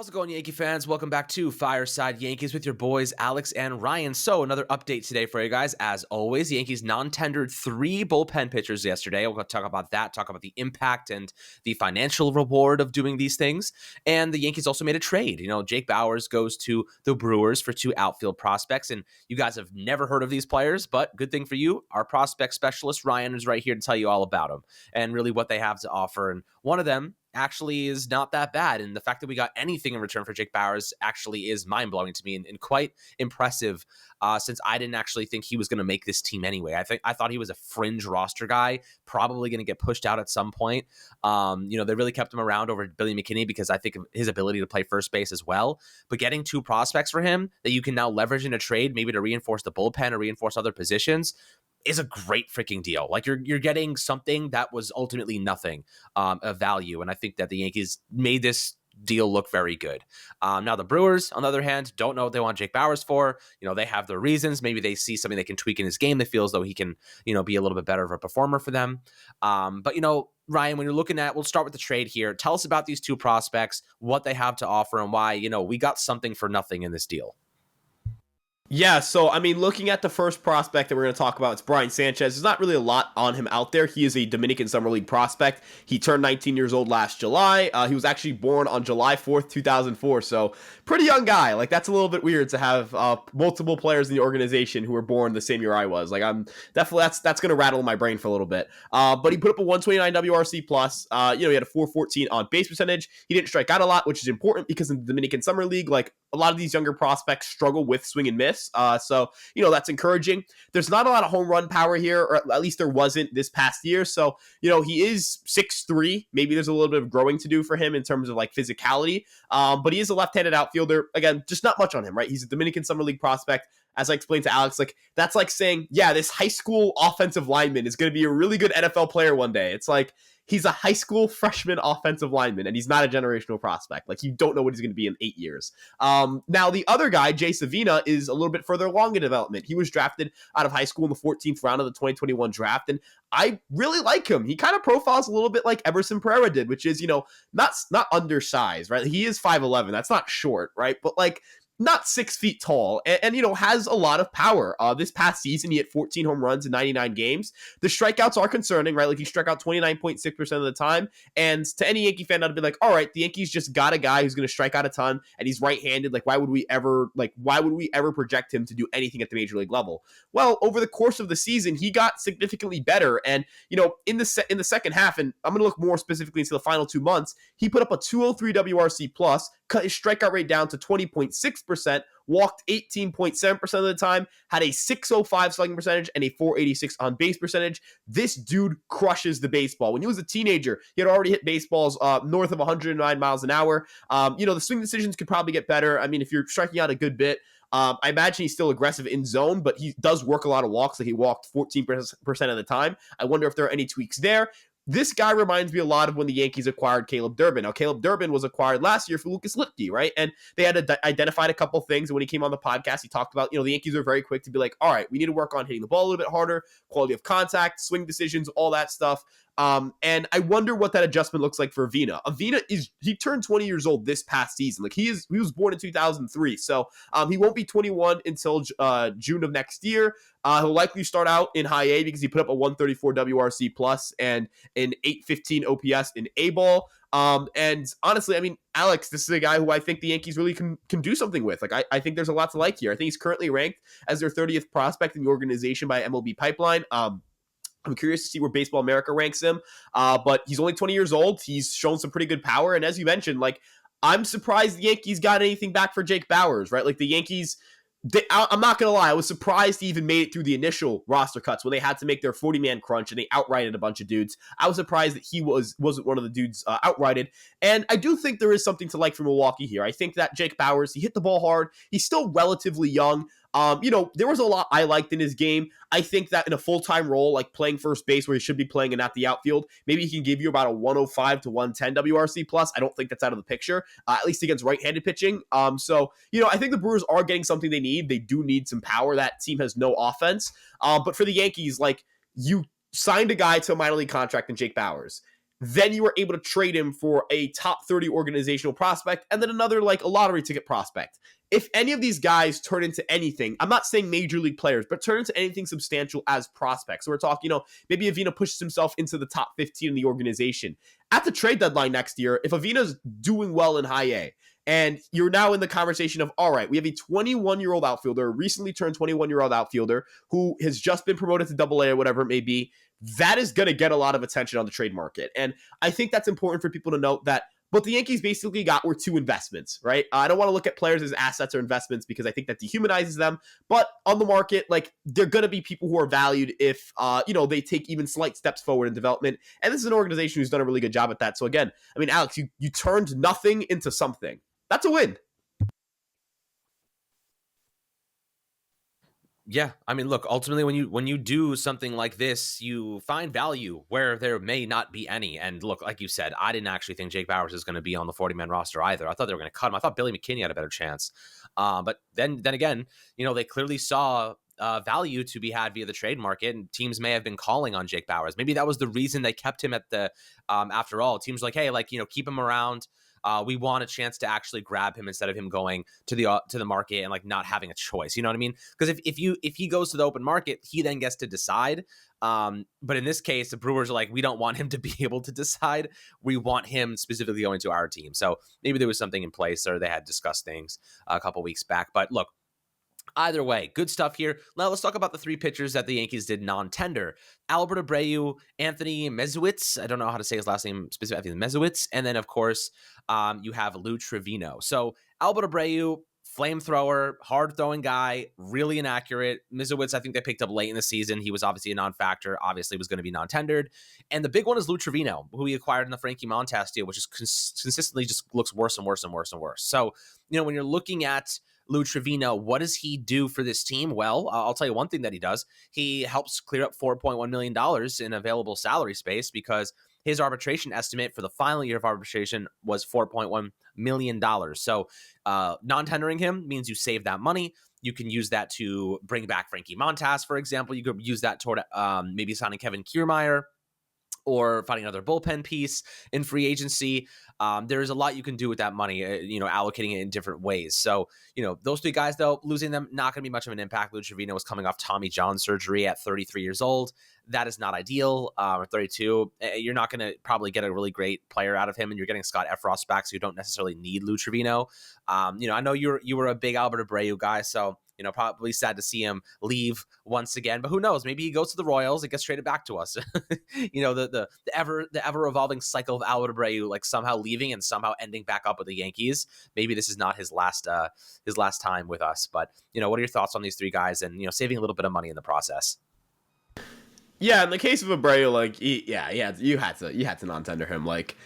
How's it going, Yankee fans? Welcome back to Fireside Yankees with your boys, Alex and Ryan. So, another update today for you guys. As always, the Yankees non-tendered 3 bullpen pitchers yesterday. We'll talk about that, talk about the impact and the financial reward of doing these things. And the Yankees also made a trade. Jake Bauers goes to the Brewers for 2 outfield prospects. And you guys have never heard of these players, but good thing for you, our prospect specialist, Ryan, is right here to tell you all about them and really what they have to offer. And one of them actually is not that bad. And the fact that we got anything in return for Jake Bauers actually is mind-blowing to me and quite impressive since I didn't actually think he was going to make this team anyway. I thought he was a fringe roster guy, probably going to get pushed out at some point. They really kept him around over Billy McKinney because I think of his ability to play first base as well. But getting 2 prospects for him that you can now leverage in a trade, maybe to reinforce the bullpen or reinforce other positions, is a great freaking deal. Like you're getting something that was ultimately nothing of value. And I think that the Yankees made this deal look very good. Now the Brewers, on the other hand, don't know what they want Jake Bauers for. They have their reasons. Maybe they see something they can tweak in his game. They feel as though he can, be a little bit better of a performer for them. But Ryan, when you're looking at, we'll start with the trade here. Tell us about these 2 prospects, what they have to offer, and why, we got something for nothing in this deal. Yeah, so, looking at the first prospect that we're going to talk about, it's Brian Sanchez. There's not really a lot on him out there. He is a Dominican Summer League prospect. He turned 19 years old last July. He was actually born on July 4th, 2004, so pretty young guy. Like, that's a little bit weird to have multiple players in the organization who were born the same year I was. Like, I'm definitely, that's going to rattle my brain for a little bit. But he put up a 129 WRC+. He had a 414 on base percentage. He didn't strike out a lot, which is important because in the Dominican Summer League, like, a lot of these younger prospects struggle with swing and miss. So that's encouraging. There's not a lot of home run power here, or at least there wasn't this past year. So, he is 6'3". Maybe there's a little bit of growing to do for him in terms of like physicality. But he is a left-handed outfielder. Again, just not much on him, right? He's a Dominican Summer League prospect. As I explained to Alex, like that's like saying, yeah, this high school offensive lineman is going to be a really good NFL player one day. It's like, he's a high school freshman offensive lineman, and he's not a generational prospect. Like, you don't know what he's going to be in 8 years. Now, the other guy, Jay Savina, is a little bit further along in development. He was drafted out of high school in the 14th round of the 2021 draft, and I really like him. He kind of profiles a little bit like Everson Pereira did, which is, not undersized, right? He is 5'11". That's not short, right? But, like, not 6 feet tall, and has a lot of power. This past season, he hit 14 home runs in 99 games. The strikeouts are concerning, right? Like, he struck out 29.6% of the time, and to any Yankee fan, I'd be like, all right, the Yankees just got a guy who's going to strike out a ton, and he's right-handed. Like, why would we ever project him to do anything at the major league level? Well, over the course of the season, he got significantly better, and, in the second half, and I'm going to look more specifically into the final 2 months, he put up a 203 WRC+, cut his strikeout rate down to 20.6%, walked 18.7% of the time, had a 605 slugging percentage and a 486 on base percentage. This dude crushes the baseball. When he was a teenager, he had already hit baseballs north of 109 miles an hour. The swing decisions could probably get better. I mean, if you're striking out a good bit, I imagine he's still aggressive in zone, but he does work a lot of walks. Like, he walked 14% of the time. I wonder if there are any tweaks there. This guy reminds me a lot of when the Yankees acquired Caleb Durbin. Now, Caleb Durbin was acquired last year for Lucas Lipke, right? And they had identified a couple things. And when he came on the podcast, he talked about, the Yankees are very quick to be like, all right, we need to work on hitting the ball a little bit harder, quality of contact, swing decisions, all that stuff. And I wonder what that adjustment looks like for Avina. He turned 20 years old this past season. Like, he was born in 2003. So, he won't be 21 until June of next year. He'll likely start out in high A because he put up a 134 WRC+ and an 815 OPS in A ball. And honestly, I mean, Alex, this is a guy who I think the Yankees really can do something with. Like, I think there's a lot to like here. I think he's currently ranked as their 30th prospect in the organization by MLB Pipeline. I'm curious to see where Baseball America ranks him, but he's only 20 years old. He's shown some pretty good power, and as you mentioned, like, I'm surprised the Yankees got anything back for Jake Bauers, right? Like, the Yankees, I'm not going to lie, I was surprised he even made it through the initial roster cuts when they had to make their 40-man crunch and they outrighted a bunch of dudes. I was surprised that he wasn't one of the dudes outrighted, and I do think there is something to like for Milwaukee here. I think that Jake Bauers, he hit the ball hard. He's still relatively young. There was a lot I liked in his game. I think that in a full-time role, like playing first base where he should be playing and not the outfield, maybe he can give you about a 105 to 110 WRC+. I don't think that's out of the picture, at least against right-handed pitching. I think the Brewers are getting something they need. They do need some power. That team has no offense. But for the Yankees, like, you signed a guy to a minor league contract in Jake Bauers. then you were able to trade him for a top 30 organizational prospect and then another like a lottery ticket prospect. If any of these guys turn into anything, I'm not saying major league players, but turn into anything substantial as prospects. So we're talking, maybe Avina pushes himself into the top 15 in the organization. At the trade deadline next year, if Avina's doing well in high A, and you're now in the conversation of, all right, we have a 21-year-old outfielder, recently turned 21-year-old outfielder, who has just been promoted to Double A or whatever it may be, that is going to get a lot of attention on the trade market. And I think that's important for people to note that what the Yankees basically got were two investments, right? I don't want to look at players as assets or investments because I think that dehumanizes them. But on the market, like, they're going to be people who are valued if, they take even slight steps forward in development. And this is an organization who's done a really good job at that. So again, I mean, Alex, you turned nothing into something. That's a win. Yeah, I mean, look, ultimately when you do something like this, you find value where there may not be any. And look, like you said, I didn't actually think Jake Bauers is going to be on the 40-man roster either. I thought they were going to cut him. I thought Billy McKinney had a better chance. But then again, they clearly saw value to be had via the trade market, and teams may have been calling on Jake Bauers. Maybe that was the reason they kept him at the after all. Teams were like, hey, keep him around. We want a chance to actually grab him instead of him going to the market and like not having a choice. You know what I mean? Because if he goes to the open market, he then gets to decide. But in this case, the Brewers are like, we don't want him to be able to decide. We want him specifically going to our team. So maybe there was something in place, or they had discussed things a couple weeks back. But look, either way, good stuff here. Now let's talk about the three pitchers that the Yankees did non-tender. Albert Abreu, Anthony Mezewitz. I don't know how to say his last name specifically. Mezewitz. And then, of course, you have Lou Trevino. So Albert Abreu, flamethrower, hard-throwing guy, really inaccurate. Mezewitz, I think they picked up late in the season. He was obviously a non-factor, obviously was going to be non-tendered. And the big one is Lou Trevino, who we acquired in the Frankie Montas deal, which is consistently just looks worse and worse and worse and worse. So, when you're looking at Lou Trevino, what does he do for this team? Well, I'll tell you one thing that he does. He helps clear up $4.1 million in available salary space because his arbitration estimate for the final year of arbitration was $4.1 million. So non-tendering him means you save that money. You can use that to bring back Frankie Montas, for example. You could use that toward maybe signing Kevin Kiermaier or finding another bullpen piece in free agency. There's a lot you can do with that money, allocating it in different ways. So, those three guys, though, losing them, not going to be much of an impact. Lou Trevino was coming off Tommy John surgery at 33 years old. That is not ideal. Or 32. You're not going to probably get a really great player out of him, and you're getting Scott Efros back, so you don't necessarily need Lou Trevino. I know you were a big Albert Abreu guy, so probably sad to see him leave once again, but who knows? Maybe he goes to the Royals. It gets traded back to us. The ever evolving cycle of Albert Abreu, like somehow leaving and somehow ending back up with the Yankees. Maybe this is not his last time with us. But what are your thoughts on these three guys and saving a little bit of money in the process? Yeah, in the case of Abreu, you had to non-tender him. Like,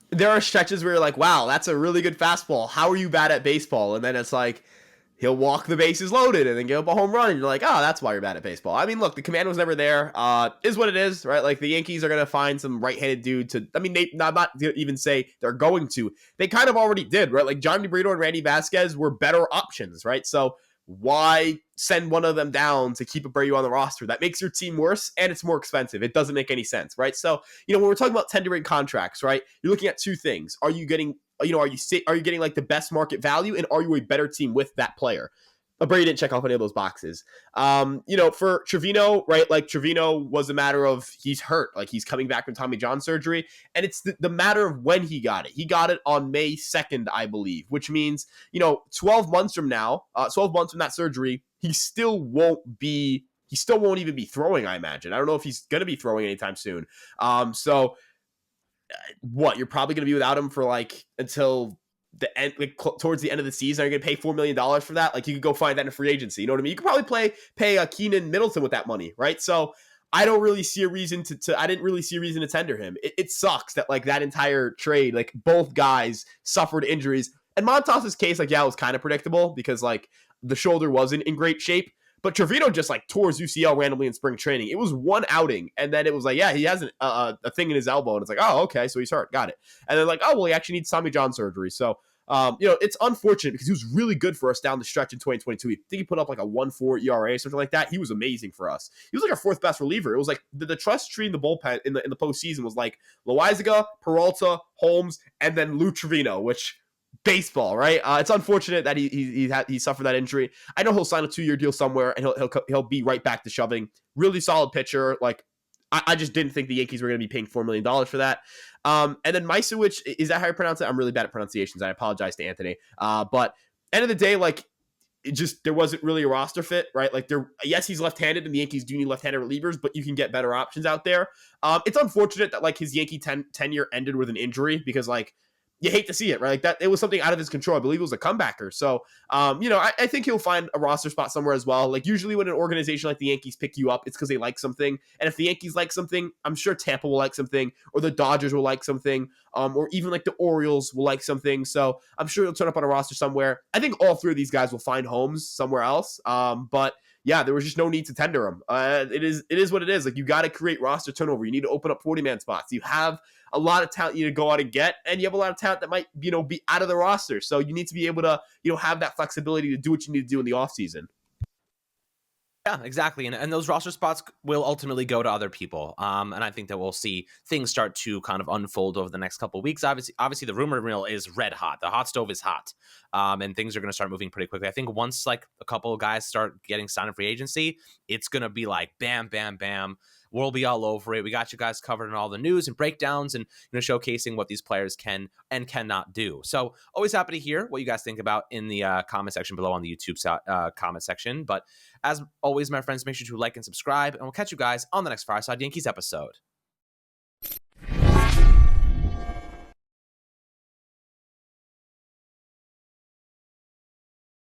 there are stretches where you're like, wow, that's a really good fastball. How are you bad at baseball? And then it's like, he'll walk the bases loaded and then give up a home run, and you're like, oh, that's why you're bad at baseball. I mean, look, the command was never there. Is what it is, right? Like, the Yankees are going to find some right-handed dude to, not even say they're going to. They kind of already did, right? Like, Johnny Brito and Randy Vasquez were better options, right? So why send one of them down to keep Abreu on the roster? That makes your team worse, and it's more expensive. It doesn't make any sense, right? So, when we're talking about tendering contracts, right, you're looking at two things. Are you getting like the best market value, and are you a better team with that player? Abreu didn't check off any of those boxes. For Trevino, right, like, Trevino was a matter of he's hurt, like, he's coming back from Tommy John surgery, and it's the matter of when he got it. He got it on May 2nd, I believe, which means 12 months from now, 12 months from that surgery, he still won't even be throwing, I imagine. I don't know if he's going to be throwing anytime soon. You're probably going to be without him for until the end, towards the end of the season. Are you going to pay $4 million for that? Like, you could go find that in free agency. You know what I mean? You could probably pay Keenan Middleton with that money, right? So I don't really see a reason I didn't really see a reason to tender him. It sucks that that entire trade, both guys suffered injuries. And Montas's case, it was kind of predictable because the shoulder wasn't in great shape. But Trevino just tore his UCL randomly in spring training. It was one outing, and then it was he has a thing in his elbow, and it's oh, okay, so he's hurt, got it. And then he actually needs Tommy John surgery. So It's unfortunate because he was really good for us down the stretch in 2022. I think he put up like a 1.4 ERA or something like that. He was amazing for us. He was like our fourth best reliever. It was like the trust tree in the bullpen in the postseason was like Loizaga, Peralta, Holmes, and then Lou Trevino, which baseball, right? It's unfortunate that he suffered that injury. I know he'll sign a 2-year deal somewhere and he'll be right back to shoving. Really solid pitcher. Like I just didn't think the Yankees were going to be paying $4 million for that. And then Mysewicz, is that how you pronounce it? I'm really bad at pronunciations. I apologize to Anthony. But end of the day, like there wasn't really a roster fit, right? Like yes, he's left-handed and the Yankees do need left-handed relievers, but you can get better options out there. It's unfortunate that like his Yankee tenure ended with an injury because like you hate to see it, right? Like that, it was something out of his control. I believe it was a comebacker. So, I think he'll find a roster spot somewhere as well. Like usually when an organization like the Yankees pick you up, it's because they like something. And if the Yankees like something, I'm sure Tampa will like something, or the Dodgers will like something, or even like the Orioles will like something. So I'm sure he'll turn up on a roster somewhere. I think all three of these guys will find homes somewhere else. But yeah, there was just no need to tender him. It is what it is. Like you got to create roster turnover. You need to open up 40-man spots. You have a lot of talent you need to go out and get, and you have a lot of talent that might, be out of the roster. So you need to be able to, have that flexibility to do what you need to do in the offseason. Yeah, exactly. And those roster spots will ultimately go to other people. And I think that we'll see things start to kind of unfold over the next couple of weeks. Obviously, the rumor mill is red hot. The hot stove is hot. And things are going to start moving pretty quickly. I think once like a couple of guys start getting signed in free agency, it's going to be like bam, bam, bam. We'll be all over it. We got you guys covered in all the news and breakdowns and showcasing what these players can and cannot do. So always happy to hear what you guys think about in the comment section below on the YouTube comment section. But as always, my friends, make sure to like and subscribe, and we'll catch you guys on the next Fireside Yankees episode.